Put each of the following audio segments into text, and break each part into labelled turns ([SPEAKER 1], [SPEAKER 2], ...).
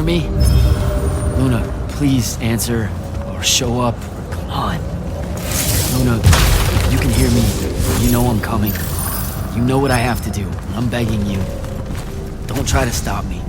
[SPEAKER 1] me? Luna, please answer or show up. Come on. Luna, if you can hear me, you know I'm coming. You know what I have to do. I'm begging you. Don't try to stop me.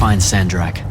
[SPEAKER 1] find Sandrak.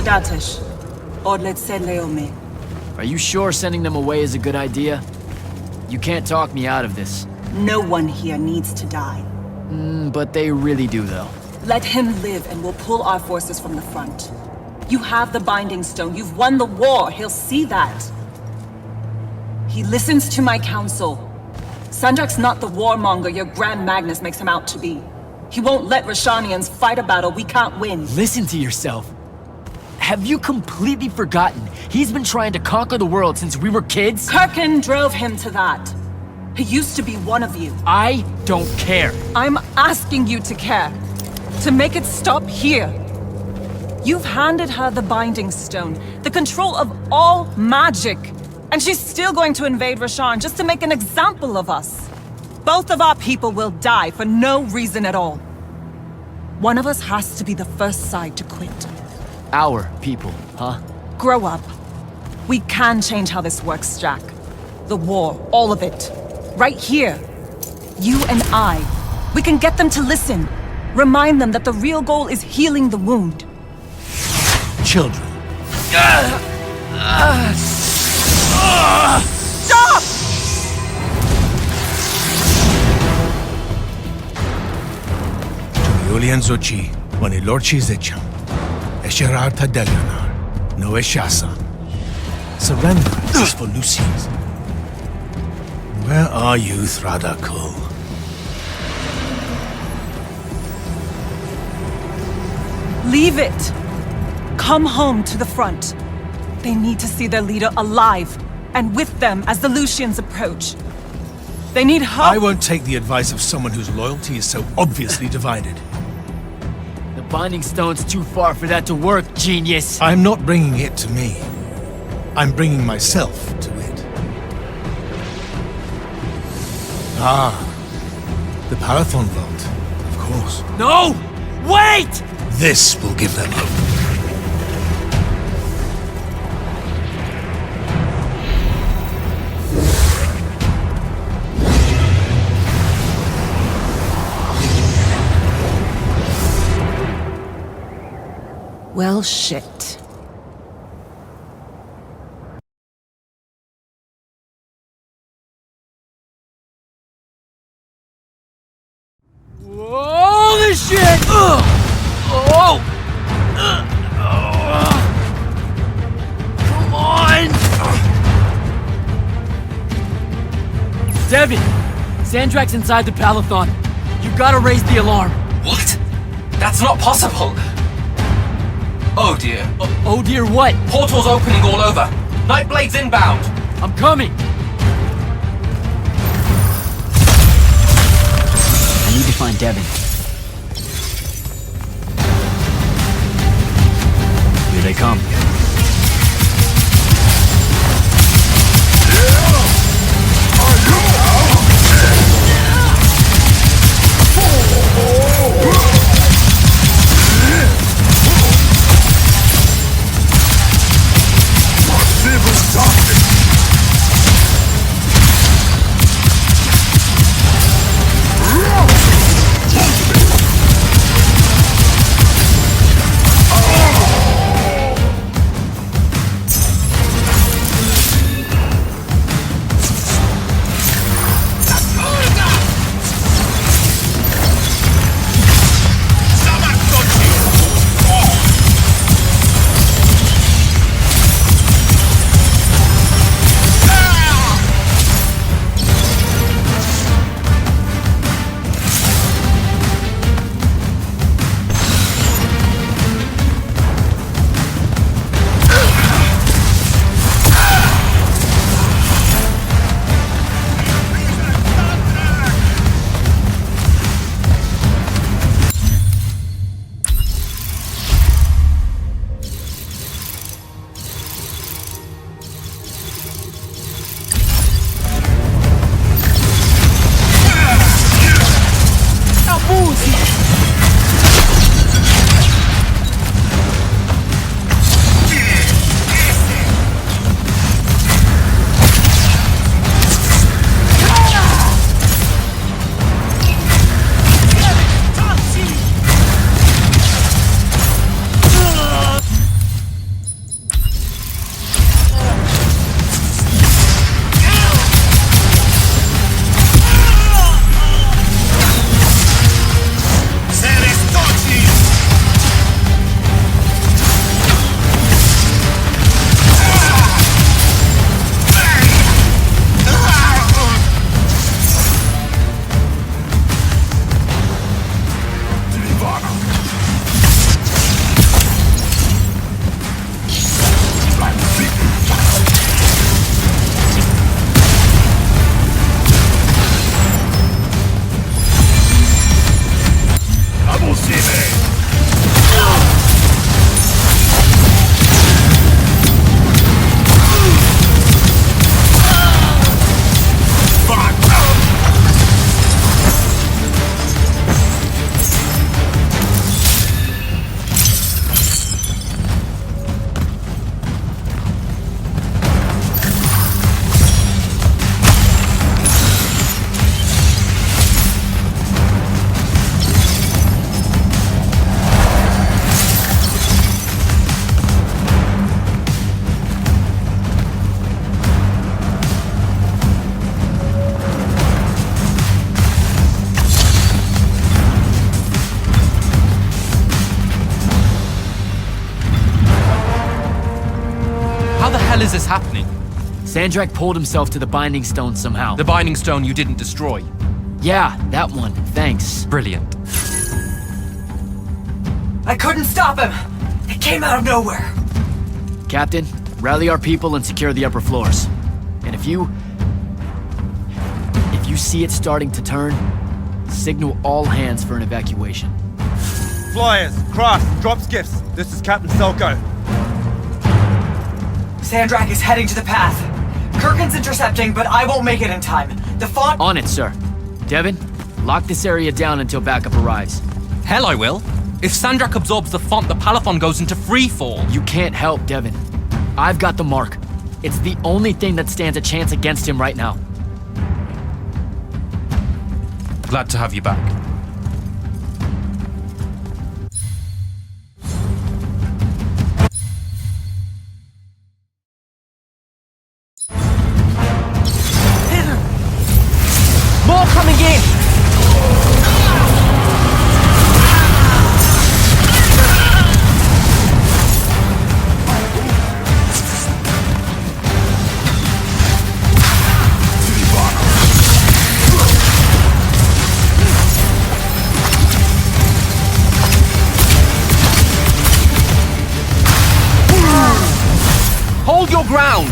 [SPEAKER 2] Datesh. Odlet said Leome.
[SPEAKER 1] Are you sure sending them away is a good idea? You can't talk me out of this.
[SPEAKER 2] No one here needs to die.
[SPEAKER 1] But they really do, though.
[SPEAKER 2] Let him live and we'll pull our forces from the front. You have the Binding Stone. You've won the war. He'll see that. He listens to my counsel. Sandrak's not the warmonger your Grand Magnus makes him out to be. He won't let Rashanians fight a battle we can't win.
[SPEAKER 1] Listen to yourself. Have you completely forgotten? He's been trying to conquer the world since we were kids?
[SPEAKER 2] Kirkin drove him to that. He used to be one of you.
[SPEAKER 1] I don't care.
[SPEAKER 2] I'm asking you to care. To make it stop here. You've handed her the Binding Stone, the control of all magic. And she's still going to invade Rasharn just to make an example of us. Both of our people will die for no reason at all. One of us has to be the first side to quit.
[SPEAKER 1] Our people, huh?
[SPEAKER 2] Grow up. We can change how this works, Jack. The war, all of it. Right here. You and I. We can get them to listen. Remind them that the real goal is healing the wound.
[SPEAKER 3] Children.
[SPEAKER 2] Stop!
[SPEAKER 3] Julian Zochi, Wanilorchi Zecham, Esherar Tadelianar, no Eshasa. Surrender is for Lucius. Where are you, Thradakul?
[SPEAKER 2] Leave it. Come home to the front. They need to see their leader alive, and with them as the Lucians approach. They need help.
[SPEAKER 3] I won't take the advice of someone whose loyalty is so obviously divided.
[SPEAKER 1] The Binding Stone's too far for that to work, genius!
[SPEAKER 3] I'm not bringing it to me. I'm bringing myself to it. Ah, the Parathon Vault, of course.
[SPEAKER 1] No! Wait!
[SPEAKER 3] This will give them hope.
[SPEAKER 2] Well, shit.
[SPEAKER 1] Holy shit! Oh! Come on! Devin! Sandrak's inside the Palathon. You gotta raise the alarm.
[SPEAKER 4] What? That's not possible! Oh dear.
[SPEAKER 1] Oh dear what?
[SPEAKER 4] Portals opening all over! Nightblade's inbound!
[SPEAKER 1] I'm coming! I need to find Devin. Here they come. Sandrak pulled himself to the Binding Stone somehow.
[SPEAKER 5] The Binding Stone you didn't destroy.
[SPEAKER 1] Yeah, that one. Thanks.
[SPEAKER 5] Brilliant.
[SPEAKER 6] I couldn't stop him! It came out of nowhere!
[SPEAKER 1] Captain, rally our people and secure the upper floors. And if you see it starting to turn, signal all hands for an evacuation.
[SPEAKER 7] Flyers, crafts, drop skiffs. This is Captain Selko.
[SPEAKER 6] Sandrak is heading to the path. Kirkin's intercepting, but I won't make it in time. The font—
[SPEAKER 1] On it, sir. Devin, lock this area down until backup arrives.
[SPEAKER 5] Hell I will. If Sandrak absorbs the font, the Palathon goes into free fall.
[SPEAKER 1] You can't help, Devin. I've got the mark. It's the only thing that stands a chance against him right now.
[SPEAKER 5] Glad to have you back.
[SPEAKER 6] More coming in!
[SPEAKER 5] Hold your ground!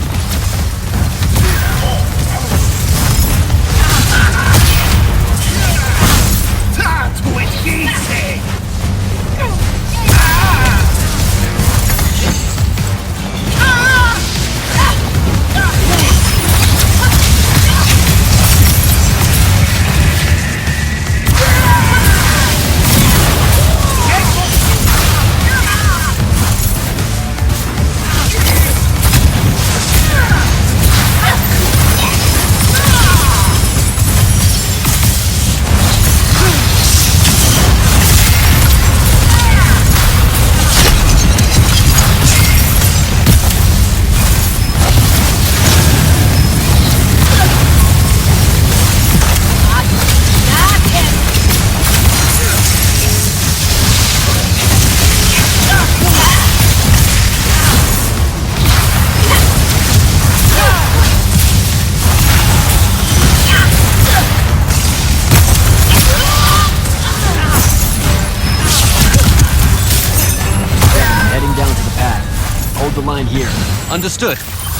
[SPEAKER 1] Here.
[SPEAKER 5] Understood.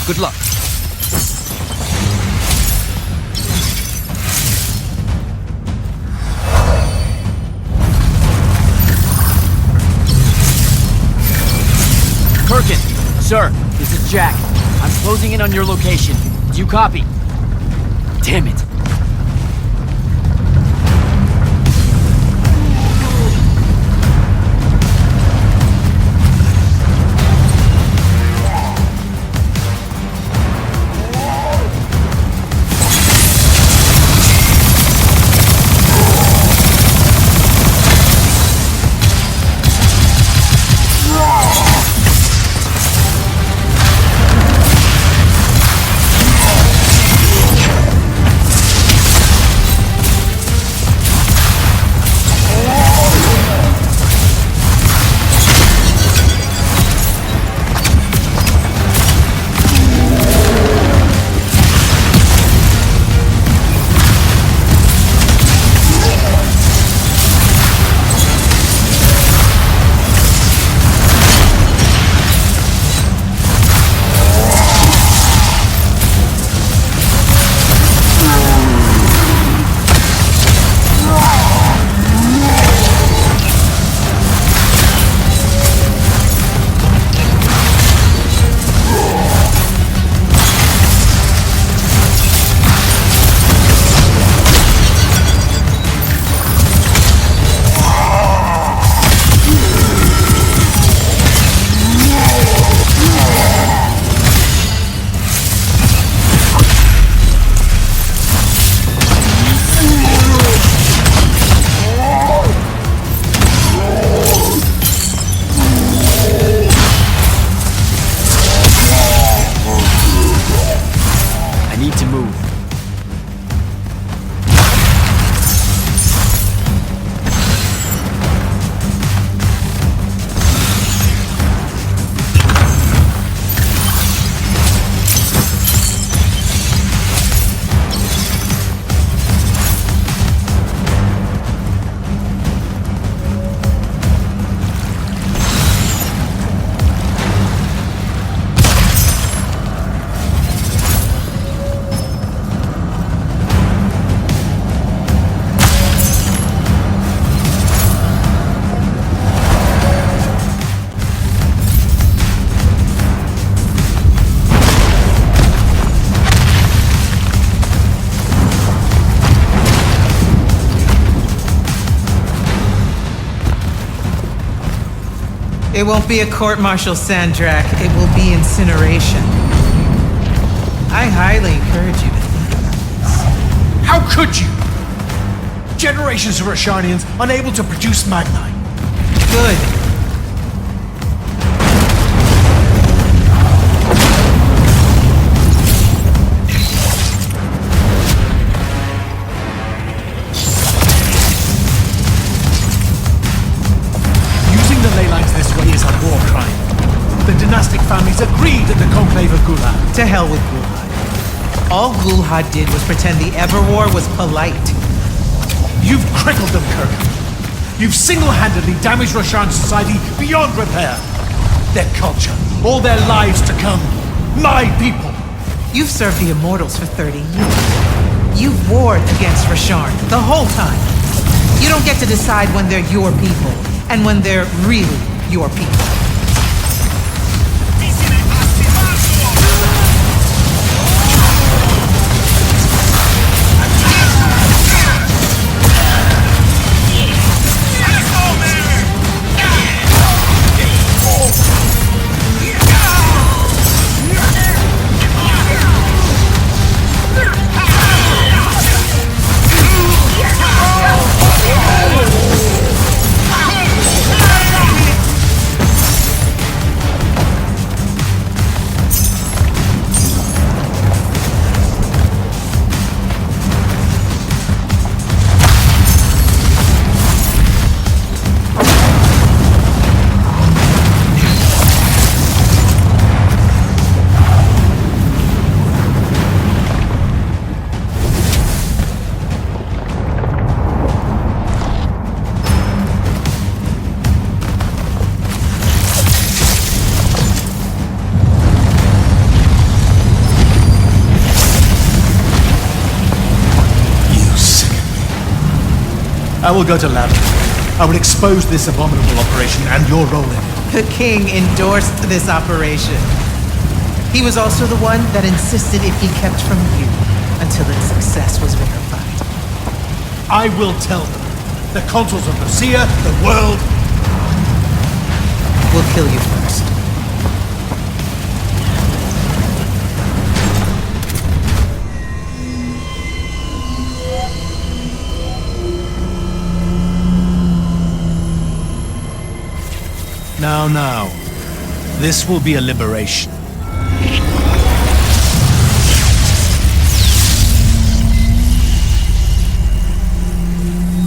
[SPEAKER 5] Good luck.
[SPEAKER 1] Kirkin, sir, this is Jack. I'm closing in on your location. Do you copy? Damn it.
[SPEAKER 8] It won't be a court-martial, Sandrak. It will be incineration. I highly encourage you to think about this.
[SPEAKER 3] How could you? Generations of Roshanians unable to produce Magnite.
[SPEAKER 8] Good.
[SPEAKER 3] Using the ley lines this way is a war crime. The dynastic families agreed at the Conclave of Gulad.
[SPEAKER 8] To hell with Gulhad. All Gulhad did was pretend the Everwar was polite.
[SPEAKER 3] You've crippled them, Kirk. You've single-handedly damaged Roshan society beyond repair. Their culture, all their lives to come. My people.
[SPEAKER 8] You've served the Immortals for 30 years. You've warred against Rasharn the whole time. You don't get to decide when they're your people and when they're really your people.
[SPEAKER 3] I will go to Lavender. I will expose this abominable operation and your role in it.
[SPEAKER 8] The king endorsed this operation. He was also the one that insisted it be kept from you until its success was verified.
[SPEAKER 3] I will tell them. The consuls of Lucia, the world.
[SPEAKER 8] We'll kill you first.
[SPEAKER 3] Now. This will be a liberation.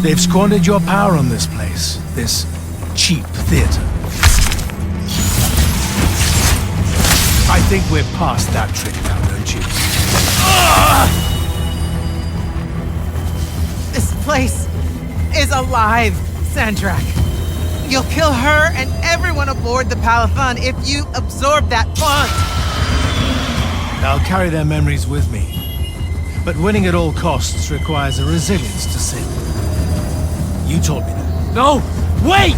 [SPEAKER 3] They've squandered your power on this place. This cheap theater. I think we're past that trick now, don't you?
[SPEAKER 8] This place is alive, Sandrak. You'll kill her and everyone aboard the Palathon if you absorb that font.
[SPEAKER 3] I'll carry their memories with me. But winning at all costs requires a resilience to sin. You taught me that.
[SPEAKER 1] No! Wait!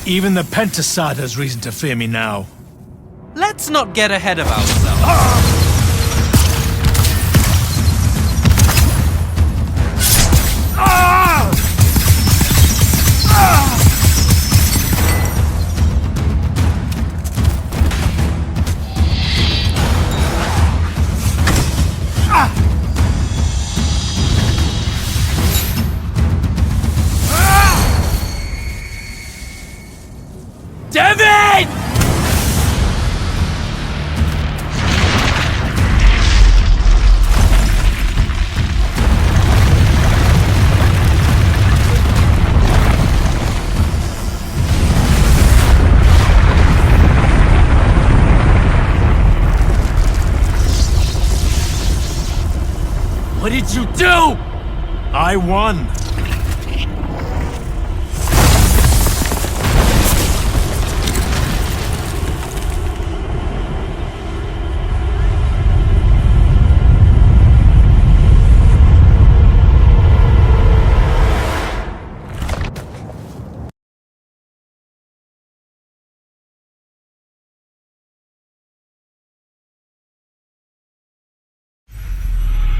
[SPEAKER 3] Even the Pentasad has reason to fear me now.
[SPEAKER 5] Let's not get ahead of ourselves.
[SPEAKER 1] Devin! What did you do?
[SPEAKER 3] I won.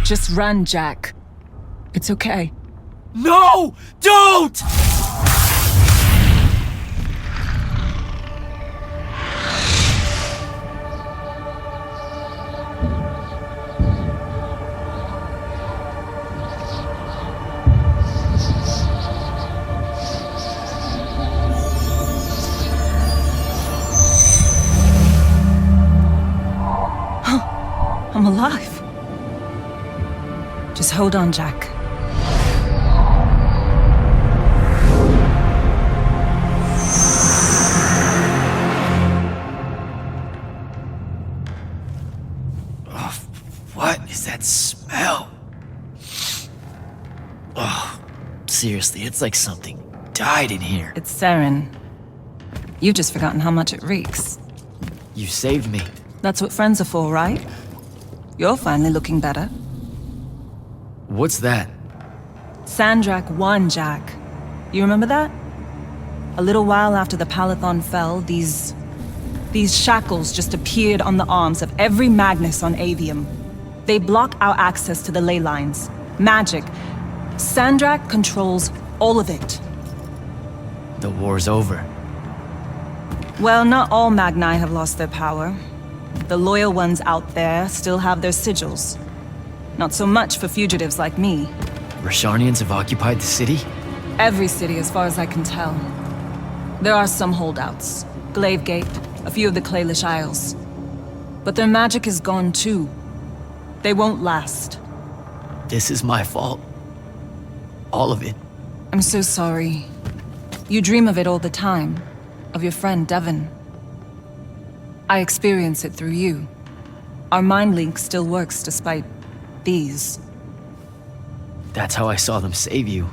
[SPEAKER 2] Just run, Jack. It's okay.
[SPEAKER 1] No! Don't!
[SPEAKER 2] I'm alive. Just hold on, Jack.
[SPEAKER 1] What is that smell? Oh, seriously, it's like something died in here.
[SPEAKER 2] It's sarin. You've just forgotten how much it reeks.
[SPEAKER 1] You saved me.
[SPEAKER 2] That's what friends are for, right? You're finally looking better.
[SPEAKER 1] What's that?
[SPEAKER 2] Sandrak won, Jack. You remember that? A little while after the Palathon fell, these shackles just appeared on the arms of every Magnus on Aveum. They block our access to the ley lines. Magic. Sandrak controls all of it.
[SPEAKER 1] The war's over.
[SPEAKER 2] Well, not all Magni have lost their power. The loyal ones out there still have their sigils. Not so much for fugitives like me.
[SPEAKER 1] Rasharnians have occupied the city?
[SPEAKER 2] Every city, as far as I can tell. There are some holdouts. Glavegate, a few of the Claylish Isles. But their magic is gone too. They won't last.
[SPEAKER 1] This is my fault. All of it.
[SPEAKER 2] I'm so sorry. You dream of it all the time. Of your friend, Devon. I experience it through you. Our mind link still works despite these.
[SPEAKER 1] That's how I saw them save you.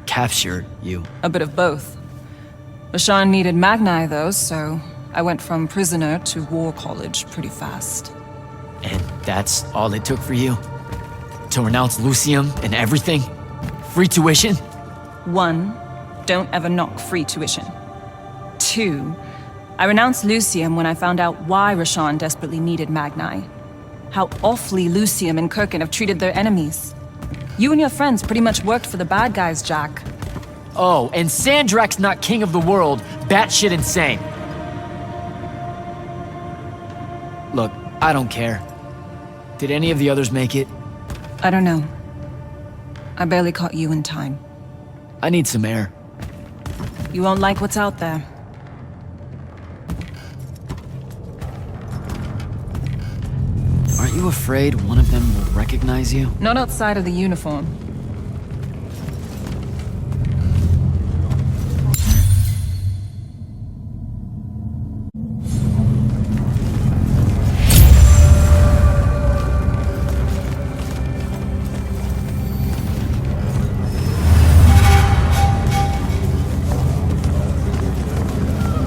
[SPEAKER 1] Capture you.
[SPEAKER 2] A bit of both. Rasharn needed Magni, though, so I went from prisoner to war college pretty fast.
[SPEAKER 1] And that's all it took for you? To renounce Lucium and everything? Free tuition?
[SPEAKER 2] 1, don't ever knock free tuition. 2, I renounced Lucium when I found out why Rasharn desperately needed Magni. How awfully Lucium and Kirkin have treated their enemies. You and your friends pretty much worked for the bad guys, Jack.
[SPEAKER 1] Oh, and Sandrak's not king of the world. Batshit insane. Look, I don't care. Did any of the others make it?
[SPEAKER 2] I don't know. I barely caught you in time.
[SPEAKER 1] I need some air.
[SPEAKER 2] You won't like what's out there.
[SPEAKER 1] Aren't you afraid one of them will recognize you?
[SPEAKER 2] Not outside of the uniform.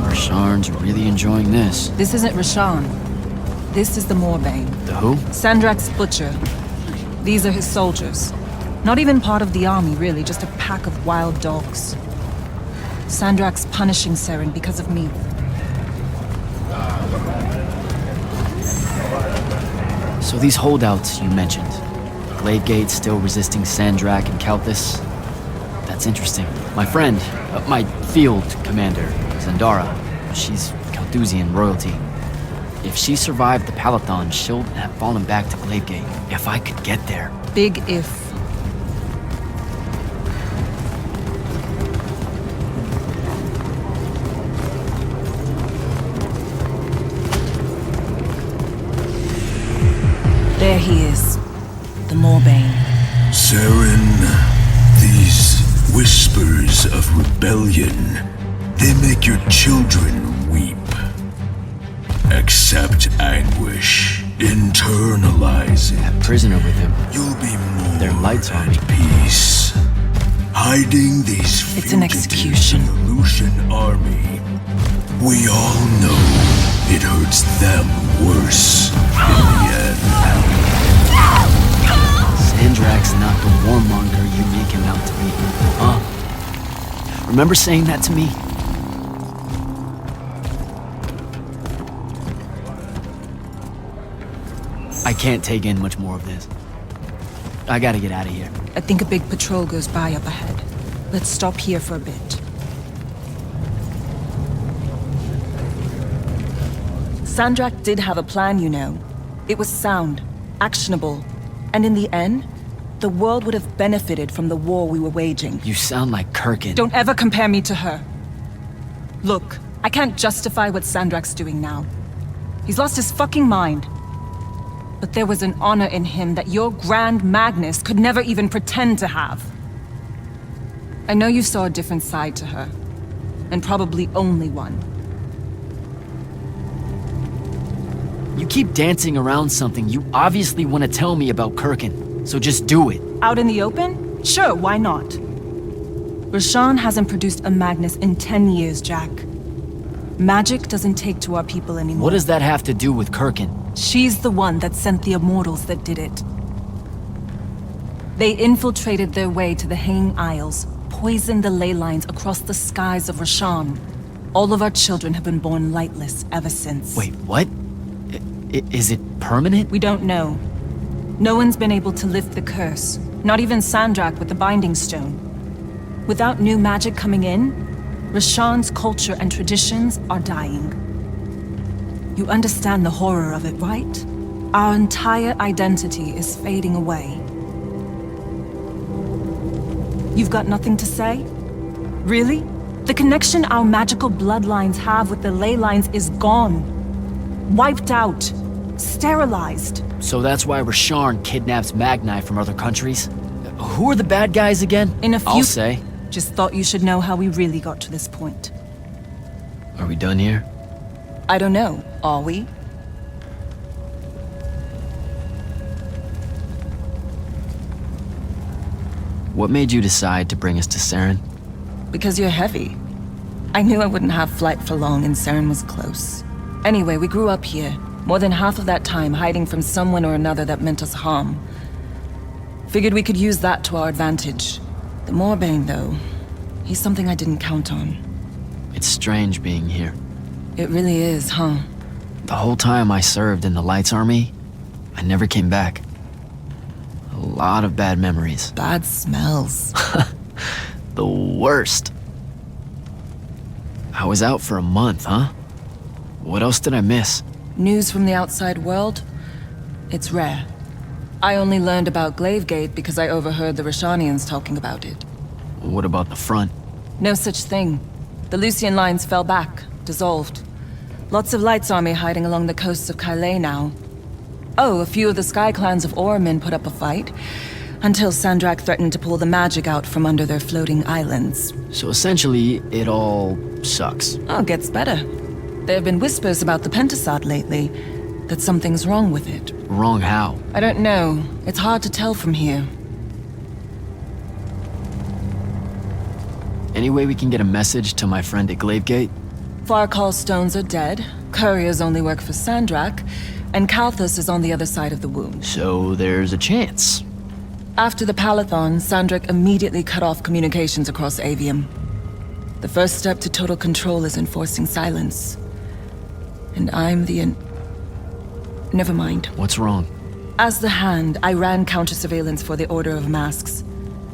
[SPEAKER 1] Rasharn's really enjoying this.
[SPEAKER 2] This isn't Rasharn. This is the Moorbane.
[SPEAKER 1] The who?
[SPEAKER 2] Sandrak's butcher. These are his soldiers. Not even part of the army, really, just a pack of wild dogs. Sandrak's punishing Saren because of me.
[SPEAKER 1] So these holdouts you mentioned, Glavegate still resisting Sandrak and Kalthus? That's interesting. My friend, my field commander, Zandara, she's Kalthusian royalty. If she survived the Palathon, she'll have fallen back to Glavegate. If I could get there.
[SPEAKER 2] Big if. There he is. The Moorbane.
[SPEAKER 9] Saren, these whispers of rebellion, they make your children weep. Accept anguish. Internalize it.
[SPEAKER 1] Prisoner with him.
[SPEAKER 9] You'll be more
[SPEAKER 1] Their lights on me.
[SPEAKER 9] at peace. Hiding these
[SPEAKER 2] It's an
[SPEAKER 9] fugitives
[SPEAKER 2] execution.
[SPEAKER 9] in the Lucian army. We all know it hurts them worse in the end.
[SPEAKER 1] Sandrak's not the warmonger you make him out to be. Huh? Remember saying that to me? I can't take in much more of this. I gotta get out of here.
[SPEAKER 2] I think a big patrol goes by up ahead. Let's stop here for a bit. Sandrak did have a plan, you know. It was sound, actionable, and in the end, the world would have benefited from the war we were waging.
[SPEAKER 1] You sound like Kirkin.
[SPEAKER 2] Don't ever compare me to her. Look, I can't justify what Sandrak's doing now. He's lost his fucking mind. But there was an honor in him that your Grand Magnus could never even pretend to have. I know you saw a different side to her, and probably only one.
[SPEAKER 1] You keep dancing around something you obviously want to tell me about Kirkin, so just do it.
[SPEAKER 2] Out in the open? Sure, why not? Rashawn hasn't produced a Magnus in 10 years, Jack. Magic doesn't take to our people anymore.
[SPEAKER 1] What does that have to do with Kirkin?
[SPEAKER 2] She's the one that sent the Immortals that did it. They infiltrated their way to the Hanging Isles, poisoned the ley lines across the skies of Rashawn. All of our children have been born lightless ever since.
[SPEAKER 1] Wait, what? Is it permanent?
[SPEAKER 2] We don't know. No one's been able to lift the curse, not even Sandrak with the Binding Stone. Without new magic coming in, Rashawn's culture and traditions are dying. You understand the horror of it, right? Our entire identity is fading away. You've got nothing to say? Really? The connection our magical bloodlines have with the ley lines is gone. Wiped out. Sterilized.
[SPEAKER 1] So that's why Rasharn kidnaps Magni from other countries? Who are the bad guys again?
[SPEAKER 2] In a few...
[SPEAKER 1] I'll say.
[SPEAKER 2] Just thought you should know how we really got to this point.
[SPEAKER 1] Are we done here?
[SPEAKER 2] I don't know. Are we?
[SPEAKER 1] What made you decide to bring us to Saren?
[SPEAKER 2] Because you're heavy. I knew I wouldn't have flight for long and Saren was close. Anyway, we grew up here. More than half of that time hiding from someone or another that meant us harm. Figured we could use that to our advantage. The Moorbane, though, he's something I didn't count on.
[SPEAKER 1] It's strange being here.
[SPEAKER 2] It really is, huh?
[SPEAKER 1] The whole time I served in the Lights Army, I never came back. A lot of bad memories.
[SPEAKER 2] Bad smells.
[SPEAKER 1] The worst. I was out for a month, huh? What else did I miss?
[SPEAKER 2] News from the outside world? It's rare. I only learned about Glavegate because I overheard the Rashanians talking about it.
[SPEAKER 1] What about the front?
[SPEAKER 2] No such thing. The Lucian lines fell back, dissolved. Lots of Lights Army hiding along the coasts of Kylay now. Oh, a few of the Sky Clans of Ormin put up a fight, until Sandrak threatened to pull the magic out from under their floating islands.
[SPEAKER 1] So essentially, it all sucks.
[SPEAKER 2] Oh, it gets better. There have been whispers about the Pentasod lately, that something's wrong with it.
[SPEAKER 1] Wrong how?
[SPEAKER 2] I don't know. It's hard to tell from here.
[SPEAKER 1] Any way we can get a message to my friend at Glavegate?
[SPEAKER 2] Farkal's stones are dead, couriers only work for Sandrak, and Kalthus is on the other side of the wound.
[SPEAKER 1] So there's a chance.
[SPEAKER 2] After the Palathon, Sandrak immediately cut off communications across Aveum. The first step to total control is enforcing silence. And I'm the Never mind.
[SPEAKER 1] What's wrong?
[SPEAKER 2] As the Hand, I ran counter-surveillance for the Order of Masks,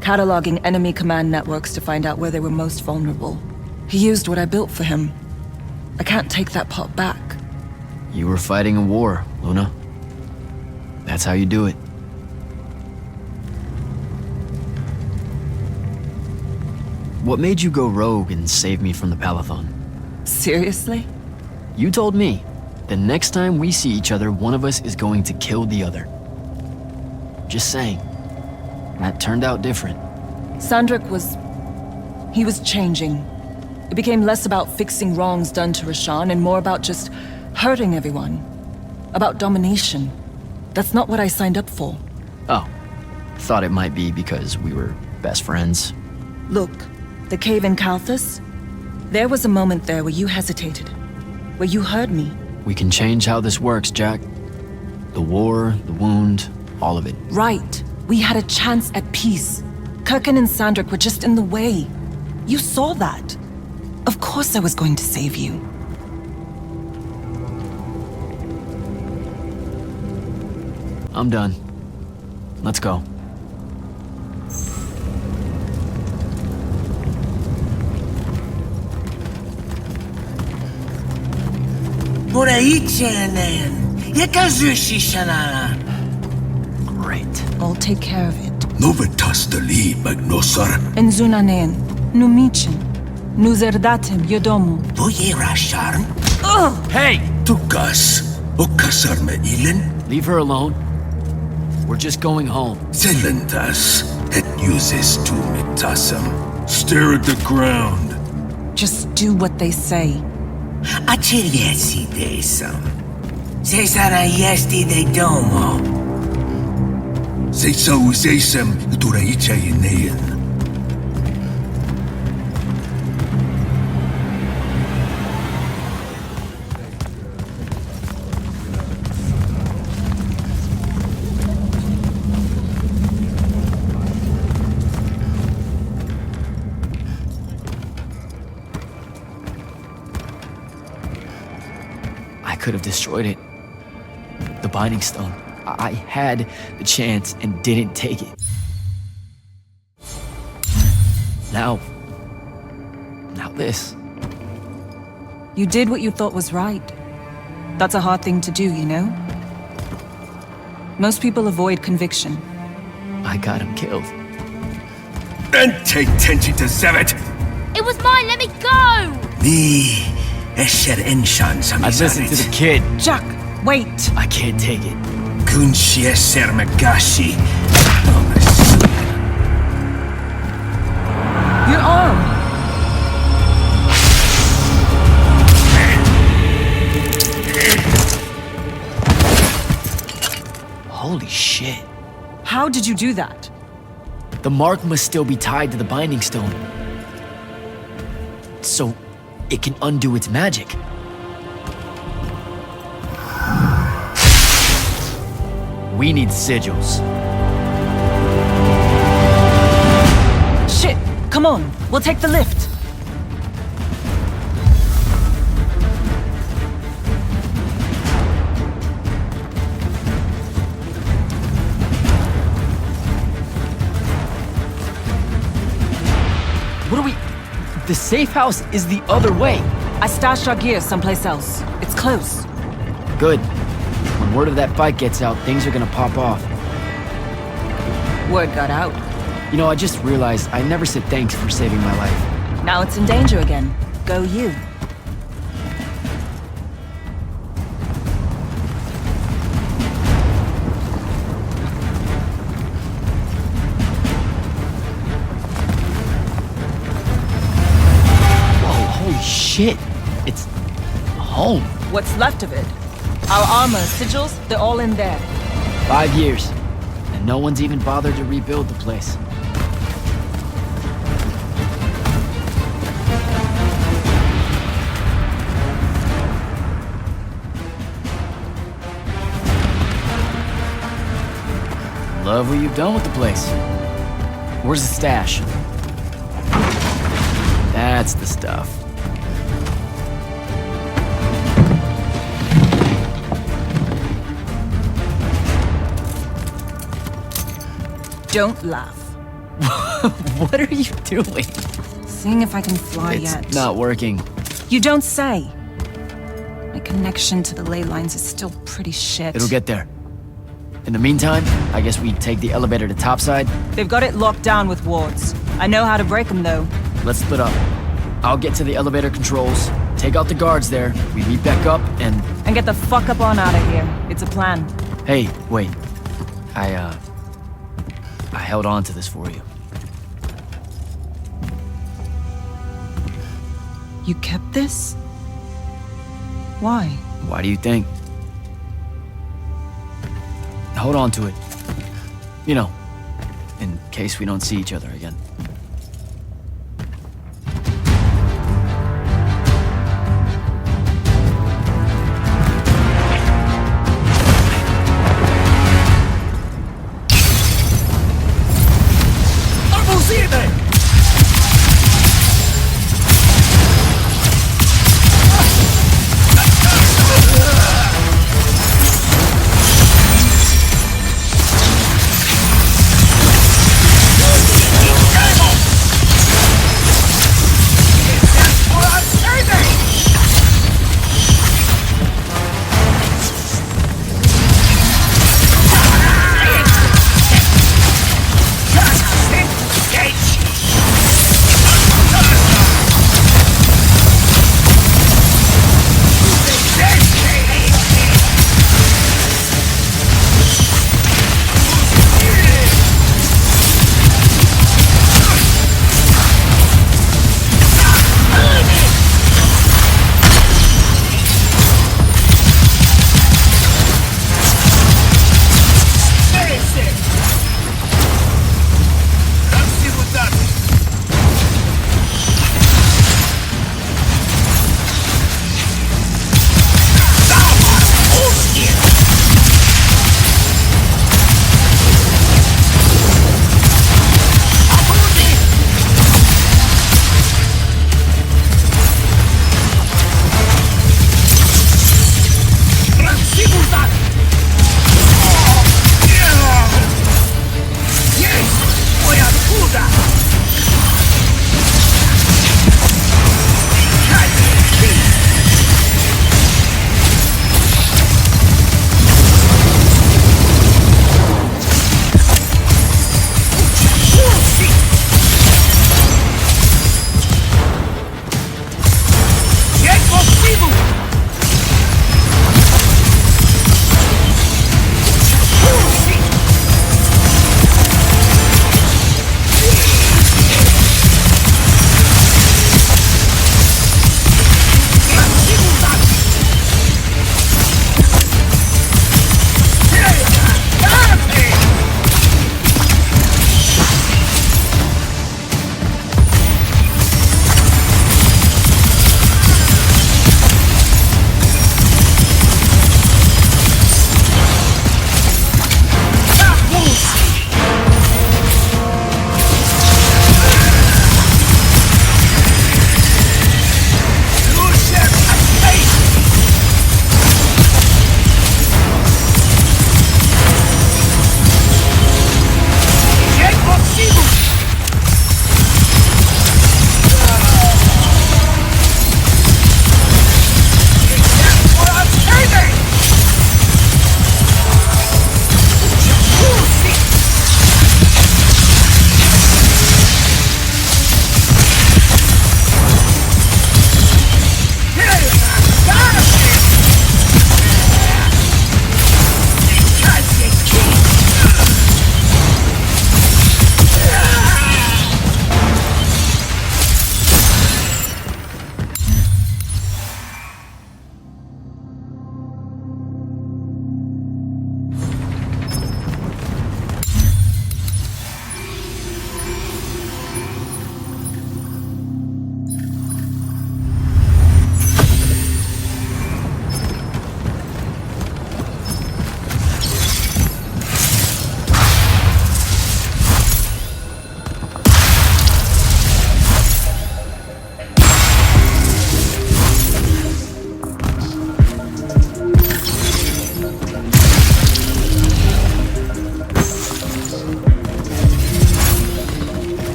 [SPEAKER 2] cataloging enemy command networks to find out where they were most vulnerable. He used what I built for him. I can't take that pot back.
[SPEAKER 1] You were fighting a war, Luna. That's how you do it. What made you go rogue and save me from the Palathon?
[SPEAKER 2] Seriously?
[SPEAKER 1] You told me. The next time we see each other, one of us is going to kill the other. Just saying. That turned out different.
[SPEAKER 2] Sandrak was... he was changing. It became less about fixing wrongs done to Rashawn and more about just hurting everyone. About domination. That's not what I signed up for.
[SPEAKER 1] Oh. Thought it might be because we were best friends.
[SPEAKER 2] Look, the cave in Kalthus? There was a moment there where you hesitated. Where you heard me.
[SPEAKER 1] We can change how this works, Jack. The war, the wound, all of it.
[SPEAKER 2] Right. We had a chance at peace. Kirkin and Sandrak were just in the way. You saw that. Of course I was going to save you.
[SPEAKER 1] I'm done. Let's go. Great.
[SPEAKER 2] I'll take care of it.
[SPEAKER 9] Novetastali magnosar.
[SPEAKER 2] Enzunanen, numichin, nuzerdatem yodomu.
[SPEAKER 1] Hey!
[SPEAKER 9] Tukas. Okasarme ilen.
[SPEAKER 1] Leave her alone. We're just going home.
[SPEAKER 9] Zelentas. Et uses to mitasam. Stare at the ground.
[SPEAKER 2] Just do what they say.
[SPEAKER 10] Achiliesi desam. Cesara yesti de domo.
[SPEAKER 9] Sesa usesem uturaicha inean.
[SPEAKER 1] I could have destroyed it. The Binding Stone. I had the chance and didn't take it. Now this.
[SPEAKER 2] You did what you thought was right. That's a hard thing to do, you know? Most people avoid conviction.
[SPEAKER 1] I got him killed.
[SPEAKER 9] And take tenchi to Zevet.
[SPEAKER 11] It was mine, let me go!
[SPEAKER 10] Ni esher enshan
[SPEAKER 1] I listened to the kid.
[SPEAKER 2] Jack, wait!
[SPEAKER 1] I can't take it.
[SPEAKER 10] Kunshi esher magashi.
[SPEAKER 2] Your arm!
[SPEAKER 1] Holy shit.
[SPEAKER 2] How did you do that?
[SPEAKER 1] The mark must still be tied to the Binding Stone. So it can undo its magic. We need sigils.
[SPEAKER 2] Shit! Come on, we'll take the lift.
[SPEAKER 1] What do we... The safe house is the other way.
[SPEAKER 2] I stashed our gear someplace else. It's close.
[SPEAKER 1] Good. When word of that fight gets out, things are gonna pop off.
[SPEAKER 2] Word got out.
[SPEAKER 1] You know, I just realized I never said thanks for saving my life.
[SPEAKER 2] Now it's in danger again. Go you.
[SPEAKER 1] Whoa, holy shit. It's home.
[SPEAKER 2] What's left of it? Our armor, sigils, they're all in there.
[SPEAKER 1] 5 years. And no one's even bothered to rebuild the place. Love what you've done with the place. Where's the stash? That's the stuff.
[SPEAKER 2] Don't laugh.
[SPEAKER 1] What are you doing?
[SPEAKER 2] Seeing if I can fly
[SPEAKER 1] It's
[SPEAKER 2] yet.
[SPEAKER 1] not working.
[SPEAKER 2] You don't say. My connection to the ley lines is still pretty shit.
[SPEAKER 1] It'll get there. In the meantime, I guess we take the elevator to topside.
[SPEAKER 2] They've got it locked down with wards. I know how to break them, though.
[SPEAKER 1] Let's split up. I'll get to the elevator controls, take out the guards there, we meet back up, and...
[SPEAKER 2] And get the fuck up on out of here. It's a plan.
[SPEAKER 1] Hey, wait. I held on to this for you.
[SPEAKER 2] You kept this? Why?
[SPEAKER 1] Why do you think? Hold on to it. You know, in case we don't see each other again.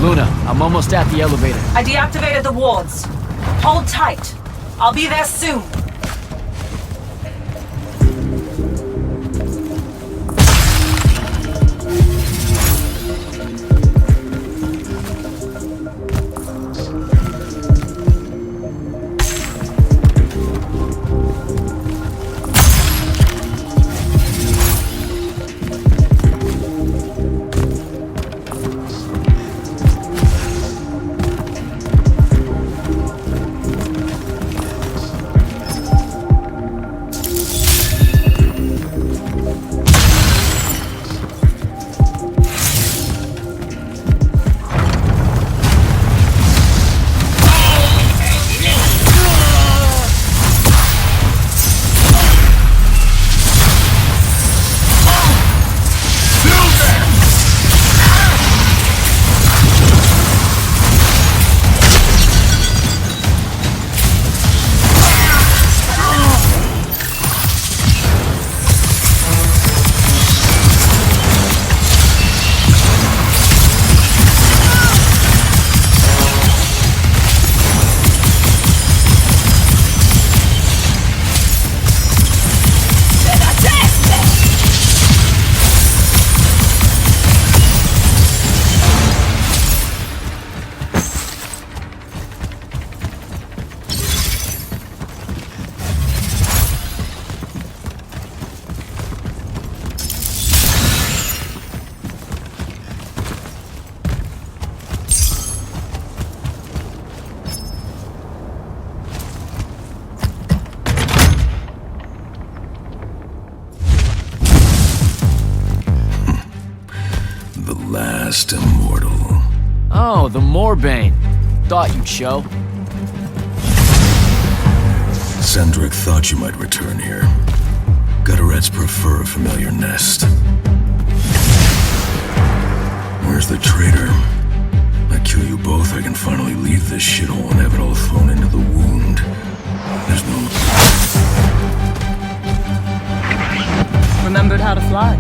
[SPEAKER 1] Luna, I'm almost at the elevator.
[SPEAKER 2] I deactivated the wards. Hold tight. I'll be there soon.
[SPEAKER 9] Last immortal.
[SPEAKER 1] Oh, the Moorbane. Thought you'd show.
[SPEAKER 9] Sandrick thought you might return here. Gutterets prefer a familiar nest. Where's the traitor? I kill you both, I can finally leave this shithole and have it all thrown into the wound. There's no...
[SPEAKER 2] Remembered how to fly.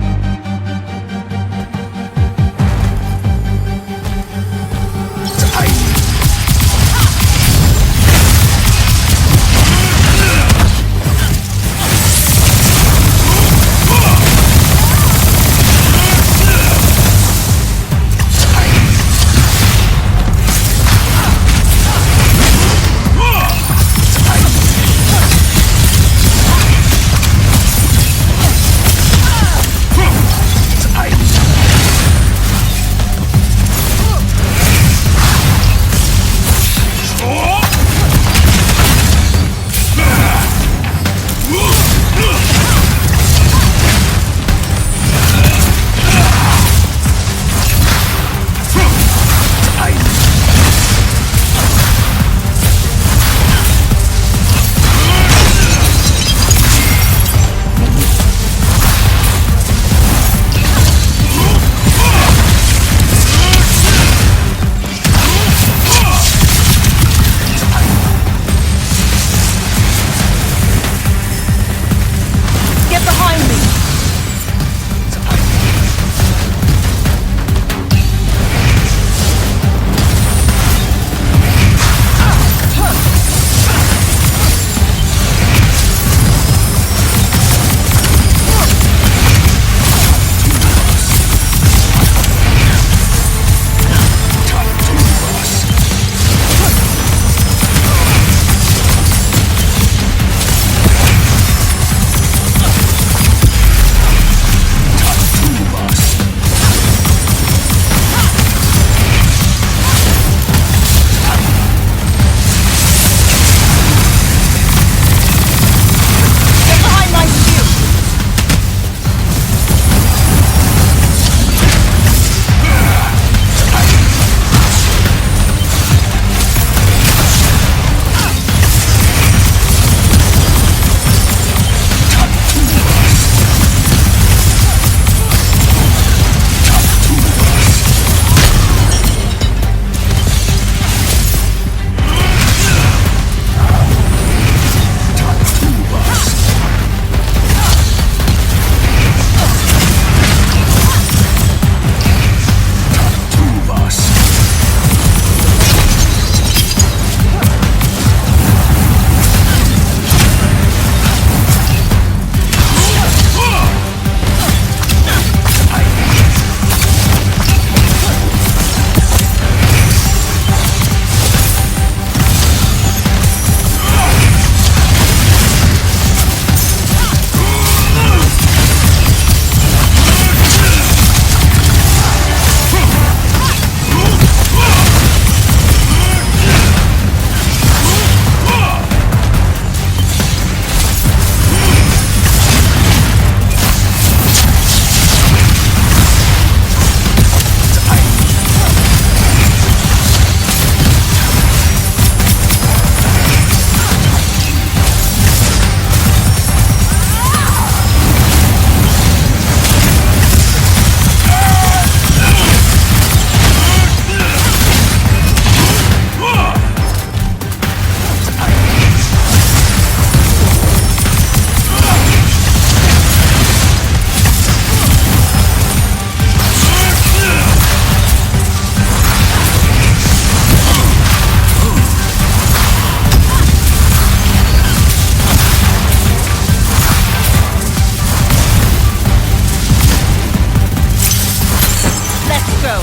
[SPEAKER 2] go.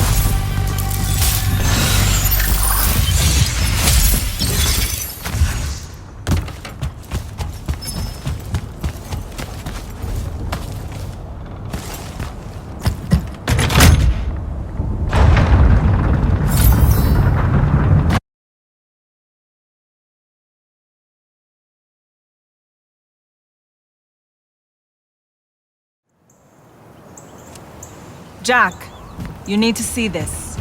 [SPEAKER 2] Jack, you need to see this.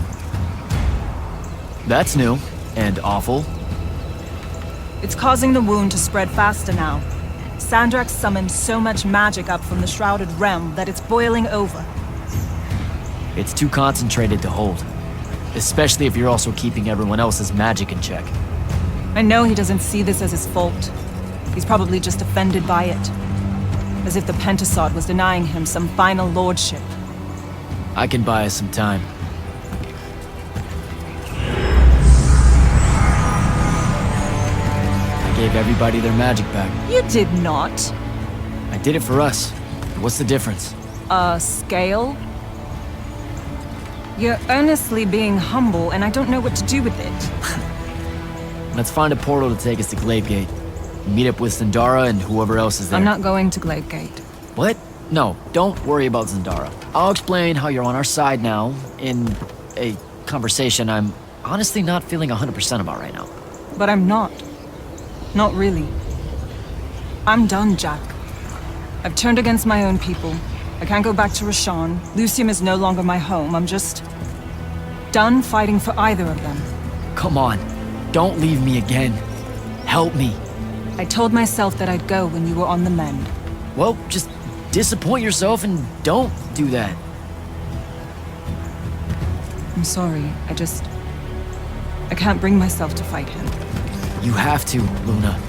[SPEAKER 1] That's new and awful.
[SPEAKER 2] It's causing the wound to spread faster now. Sandrak summoned so much magic up from the Shrouded Realm that it's boiling over.
[SPEAKER 1] It's too concentrated to hold. Especially if you're also keeping everyone else's magic in check.
[SPEAKER 2] I know he doesn't see this as his fault. He's probably just offended by it. As if the Pentasod was denying him some final lordship.
[SPEAKER 1] I can buy us some time. I gave everybody their magic back.
[SPEAKER 2] You did not.
[SPEAKER 1] I did it for us. What's the difference?
[SPEAKER 2] Scale? You're earnestly being humble, and I don't know what to do with it.
[SPEAKER 1] Let's find a portal to take us to Glavegate. Meet up with Zendara and whoever else is there.
[SPEAKER 2] I'm not going to Glavegate.
[SPEAKER 1] What? No, don't worry about Zendara. I'll explain how you're on our side now in a conversation I'm honestly not feeling 100% about right now.
[SPEAKER 2] But I'm not. Not really. I'm done, Jack. I've turned against my own people. I can't go back to Rasharn. Lucium is no longer my home. I'm just done fighting for either of them.
[SPEAKER 1] Come on, don't leave me again. Help me.
[SPEAKER 2] I told myself that I'd go when you were on the mend.
[SPEAKER 1] Well, just disappoint yourself and don't do that.
[SPEAKER 2] I'm sorry. I can't bring myself to fight him.
[SPEAKER 1] You have to, Luna.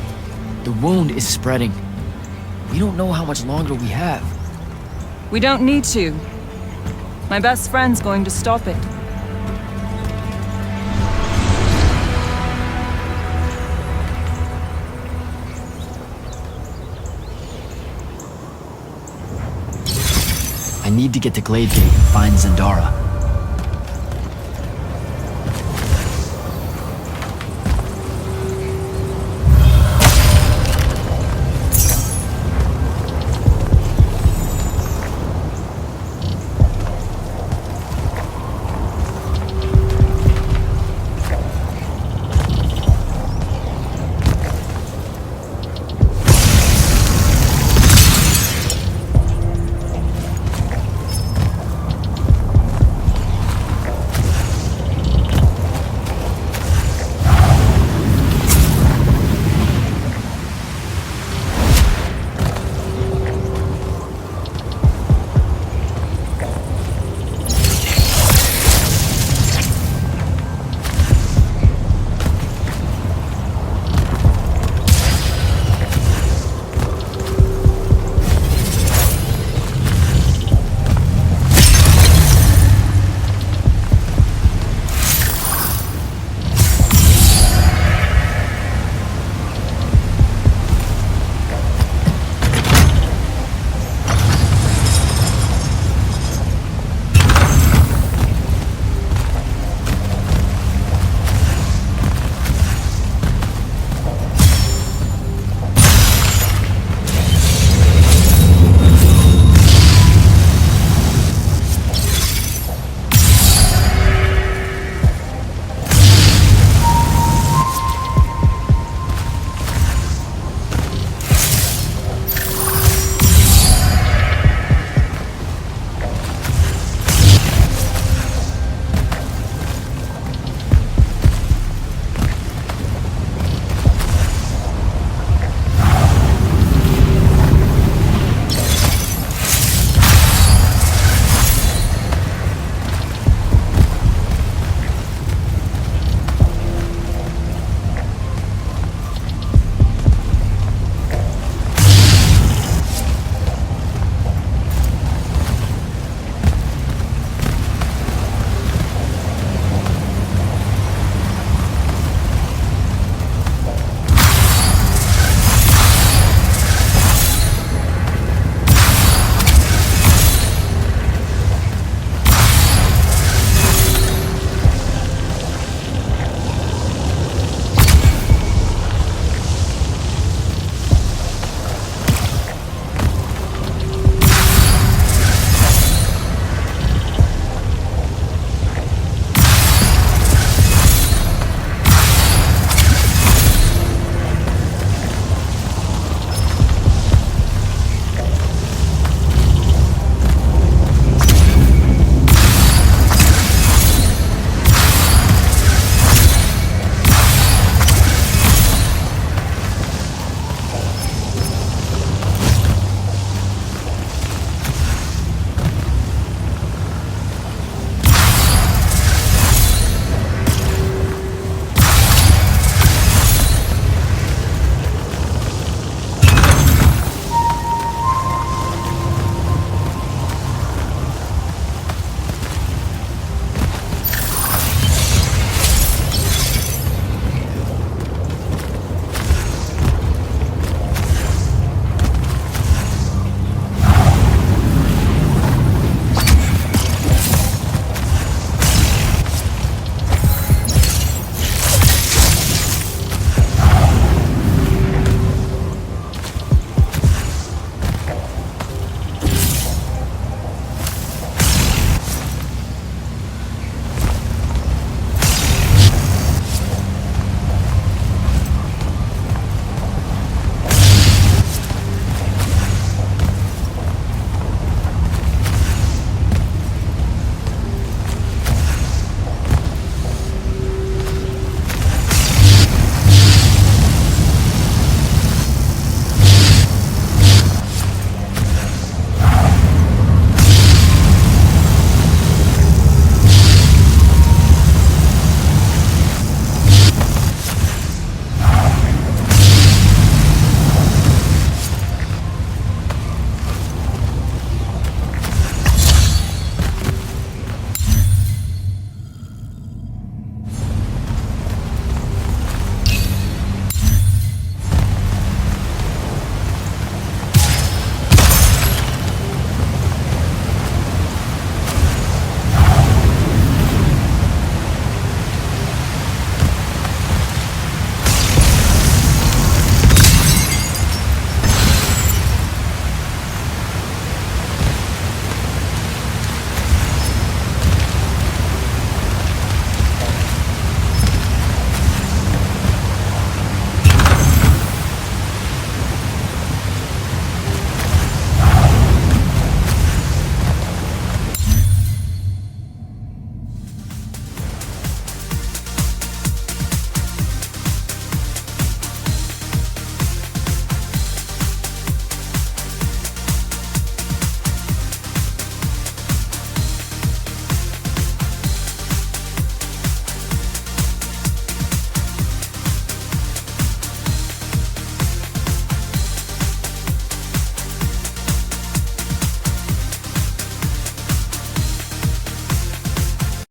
[SPEAKER 1] The wound is spreading. We don't know how much longer we have.
[SPEAKER 2] We don't need to. My best friend's going to stop it.
[SPEAKER 1] I need to get to Glavegate and find Zendara.